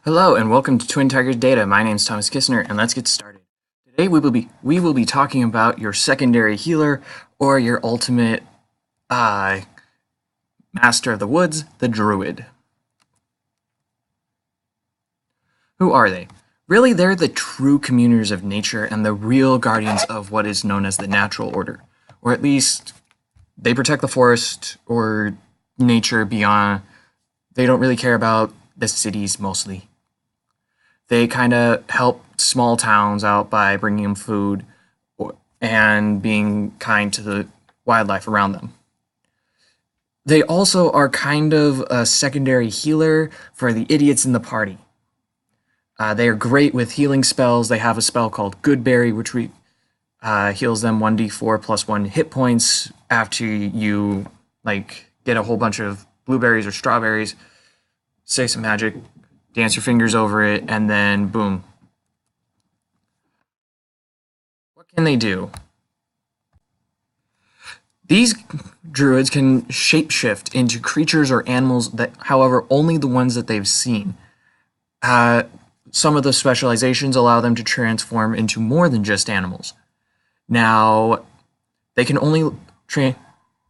Hello and welcome to Twin Tigers Data. My name is Thomas Kissner and let's get started. Today we will be talking about your secondary healer or your ultimate master of the woods, the Druid. Who are they? Really, they're the true communers of nature and the real guardians of what is known as the natural order. Or at least they protect the forest or nature beyond. They don't really care about the cities mostly. They kind of help small towns out by bringing them food and being kind to the wildlife around them. They also are kind of a secondary healer for the idiots in the party. They are great with healing spells. They have a spell called Goodberry, which heals them 1d4 plus 1 hit points after you get a whole bunch of blueberries or strawberries, say some magic, dance your fingers over it, and then boom. What can they do? These druids can shapeshift into creatures or animals that, however, only the ones that they've seen. Some of the specializations allow them to transform into more than just animals. Now, they can only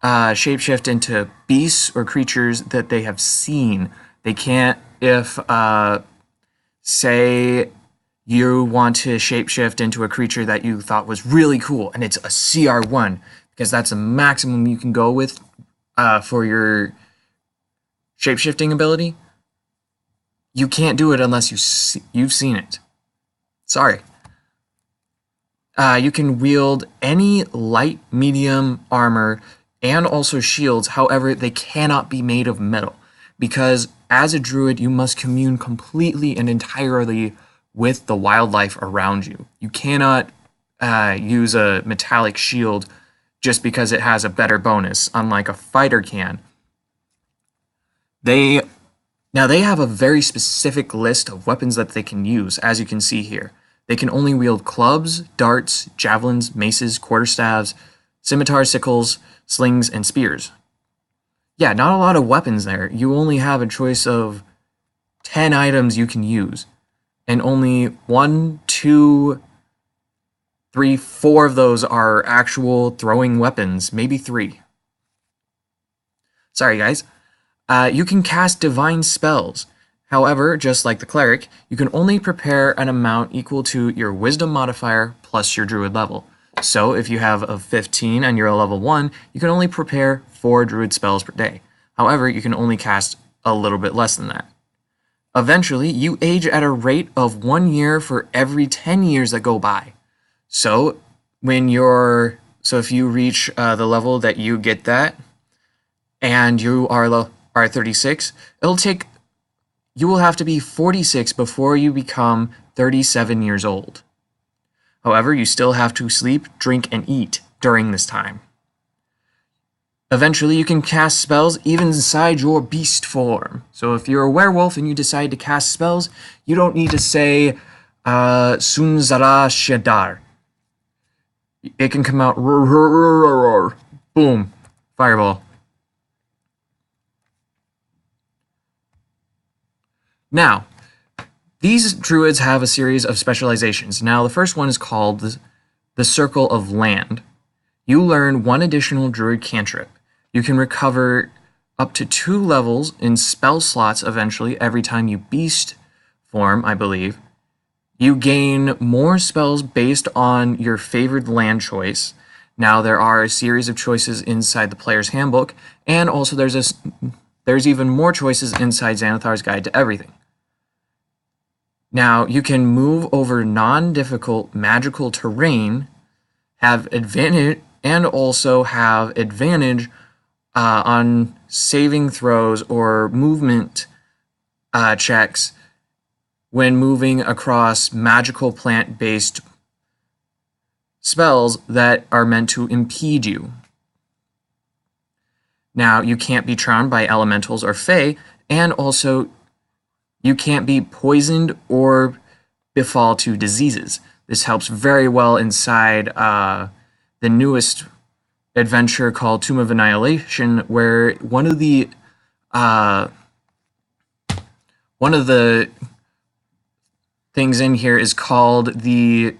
shapeshift into beasts or creatures that they have seen. They can't, if, say, you want to shapeshift into a creature that you thought was really cool, and it's a CR1, because that's the maximum you can go with for your shapeshifting ability. You can't do it unless you've seen it. Sorry. You can wield any light, medium armor and also shields. However, they cannot be made of metal because as a druid, you must commune completely and entirely with the wildlife around you. You cannot use a metallic shield just because it has a better bonus, unlike a fighter can. They have a very specific list of weapons that they can use, as you can see here. They can only wield clubs, darts, javelins, maces, quarterstaffs, scimitars, sickles, slings, and spears. Yeah, not a lot of weapons there. You only have a choice of 10 items you can use. And only 1, 2, 3, 4 of those are actual throwing weapons. Maybe 3. Sorry, guys. You can cast divine spells. However, just like the cleric, you can only prepare an amount equal to your wisdom modifier plus your druid level. So if you have a 15 and you're a level 1, you can only prepare 4 druid spells per day. However, you can only cast a little bit less than that. Eventually, you age at a rate of 1 year for every 10 years that go by. So if you reach the level that you get that, and you are 36, you will have to be 46 before you become 37 years old. However, you still have to sleep, drink, and eat during this time. Eventually, you can cast spells even inside your beast form. So if you're a werewolf and you decide to cast spells, you don't need to say Sunzara Shadar. It can come out boom, fireball. Now, these druids have a series of specializations. Now, the first one is called the Circle of Land. You learn 1 additional druid cantrip. You can recover up to 2 levels in spell slots eventually every time you beast form, I believe. You gain more spells based on your favored land choice. Now, there are a series of choices inside the player's handbook, and also there's even more choices inside Xanathar's Guide to Everything. Now, you can move over non-difficult magical terrain, have advantage, and also have advantage on saving throws or movement checks when moving across magical plant-based spells that are meant to impede you. Now, you can't be charmed by elementals or fae, and also you can't be poisoned or befall to diseases. This helps very well inside the newest adventure called Tomb of Annihilation, where one of the things in here is called the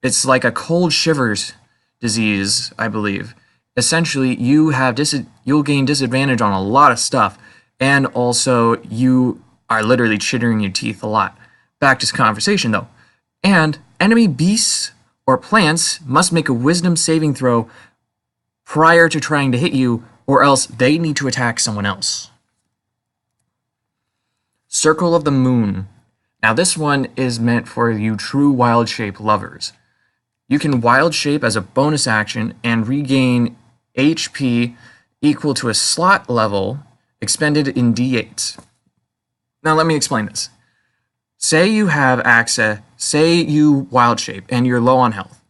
it's like a cold shivers disease, I believe. Essentially, you'll gain disadvantage on a lot of stuff, and also you are literally chittering your teeth a lot. Back to this conversation though. And enemy beasts or plants must make a wisdom saving throw prior to trying to hit you, or else they need to attack someone else. Circle of the Moon. Now this one is meant for you true wild shape lovers. You can wild shape as a bonus action and regain HP equal to a slot level expended in D8s. Now let me explain this. Say you have access, say you wild shape and you're low on health.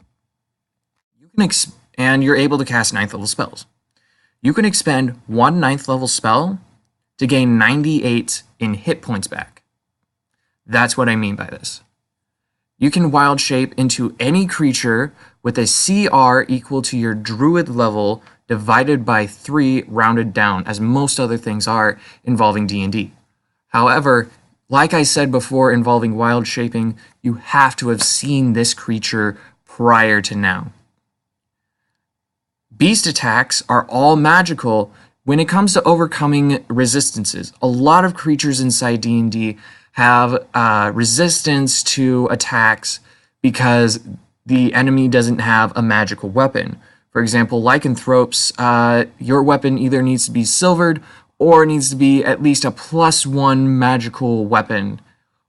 And you're able to cast 9th level spells. You can expend one 9th level spell to gain 98 in hit points back. That's what I mean by this. You can wild shape into any creature with a CR equal to your Druid level divided by 3 rounded down, as most other things are involving D&D. However, like I said before involving wild shaping, you have to have seen this creature prior to now. Beast attacks are all magical when it comes to overcoming resistances. A lot of creatures inside D&D have resistance to attacks because the enemy doesn't have a magical weapon. For example, lycanthropes, your weapon either needs to be silvered or needs to be at least a +1 magical weapon,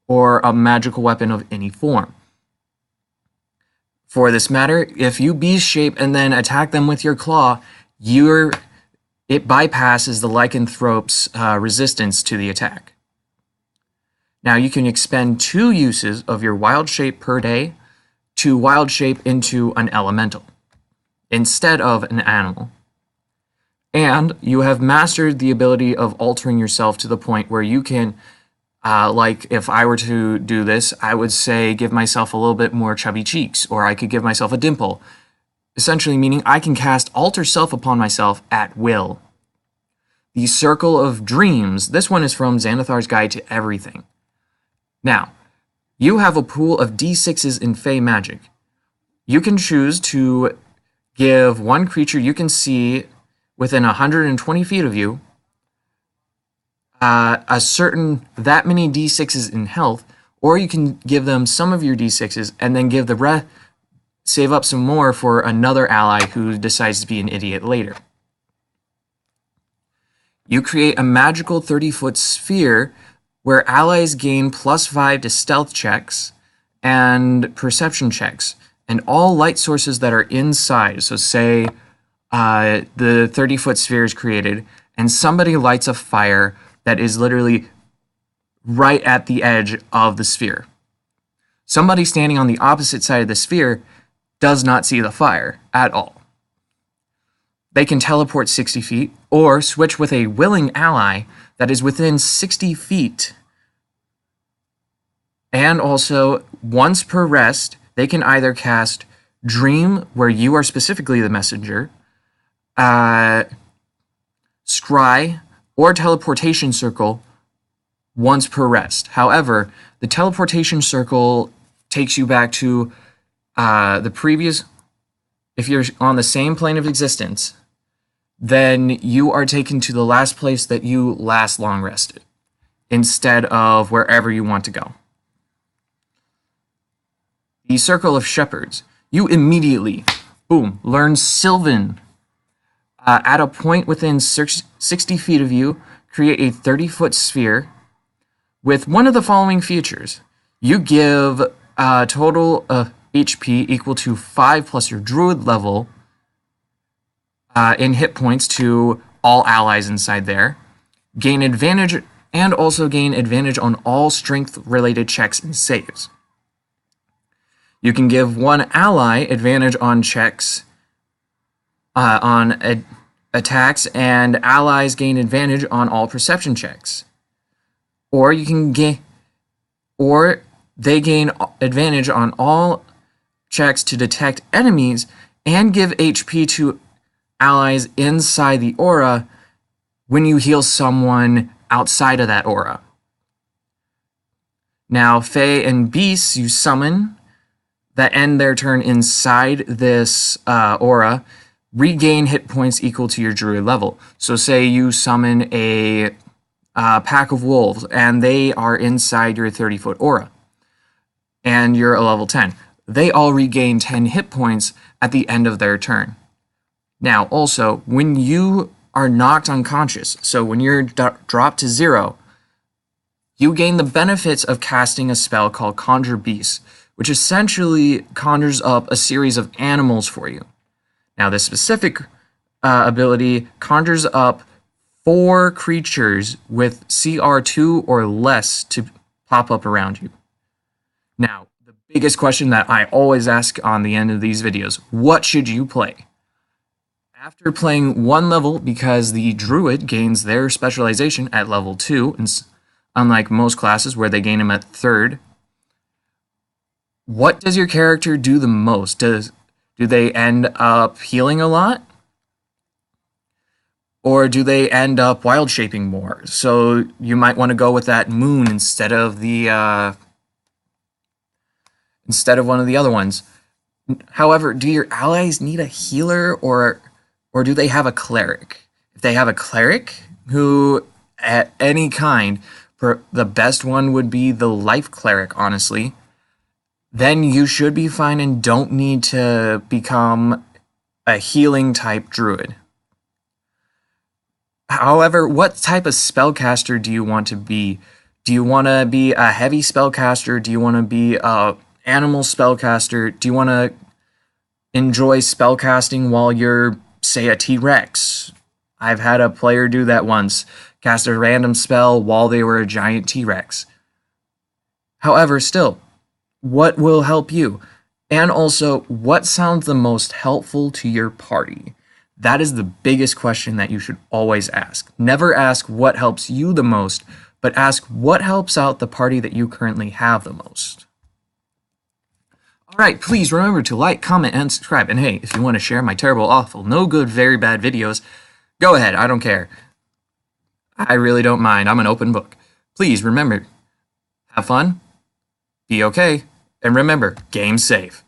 or a magical weapon of any form. For this matter, if you beast shape and then attack them with your claw, it bypasses the lycanthrope's resistance to the attack. Now you can expend 2 uses of your wild shape per day to wild shape into an elemental instead of an animal. And you have mastered the ability of altering yourself to the point where you can, like if I were to do this, I would say give myself a little bit more chubby cheeks, or I could give myself a dimple. Essentially meaning I can cast alter self upon myself at will. The Circle of Dreams. This one is from Xanathar's Guide to Everything. Now, you have a pool of D6s in Fey Magic. You can choose to give one creature you can see within 120 feet of you a certain that many D6s in health, or you can give them some of your D6s and then give the rest, save up some more for another ally who decides to be an idiot later. You create a magical 30-foot sphere where allies gain +5 to stealth checks and perception checks, and all light sources that are inside. So say the 30-foot sphere is created and somebody lights a fire that is literally right at the edge of the sphere. Somebody standing on the opposite side of the sphere does not see the fire at all. They can teleport 60 feet or switch with a willing ally that is within 60 feet. And also, once per rest, they can either cast Dream, where you are specifically the messenger, Scry, or Teleportation Circle once per rest. However, the Teleportation Circle takes you back to the previous. If you're on the same plane of existence, then you are taken to the last place that you last long rested, instead of wherever you want to go. The Circle of Shepherds. You immediately, boom, learn Sylvan. At a point within 60 feet of you, create a 30-foot sphere with one of the following features. You give a total HP equal to 5 plus your Druid level in hit points to all allies inside there. Gain advantage, and also gain advantage on all strength-related checks and saves. You can give one ally advantage on checks, on attacks, and allies gain advantage on all perception checks. Or you can they gain advantage on all checks to detect enemies and give HP to allies inside the aura when you heal someone outside of that aura. Now, Fae and Beasts you summon that end their turn inside this aura regain hit points equal to your Druid level. So say you summon a pack of wolves and they are inside your 30-foot aura and you're a level 10. They all regain 10 hit points at the end of their turn. Now, also, when you are knocked unconscious, so when you're dropped to 0, you gain the benefits of casting a spell called Conjure Beast, which essentially conjures up a series of animals for you. Now, this specific ability conjures up 4 creatures with CR2 or less to pop up around you. Now, the biggest question that I always ask on the end of these videos, what should you play? After playing 1 level, because the Druid gains their specialization at level 2, and unlike most classes where they gain them at 3rd, what does your character do the most? Do they end up healing a lot? Or do they end up wild shaping more? So you might want to go with that moon instead of one of the other ones. However, do your allies need a healer or do they have a cleric? If they have a cleric who at any kind, the best one would be the life cleric, honestly, then you should be fine and don't need to become a healing type druid. However, what type of spellcaster do you want to be? Do you want to be a heavy spellcaster? Do you want to be a animal spellcaster? Do you want to enjoy spellcasting while you're, say, a T-Rex? I've had a player do that once, cast a random spell while they were a giant T-Rex. However, still, what will help you? And also, what sounds the most helpful to your party? That is the biggest question that you should always ask. Never ask what helps you the most, but ask what helps out the party that you currently have the most. Alright, please remember to like, comment, and subscribe. And hey, if you want to share my terrible, awful, no good, very bad videos, go ahead, I don't care. I really don't mind, I'm an open book. Please remember, have fun, be okay, and remember, game safe.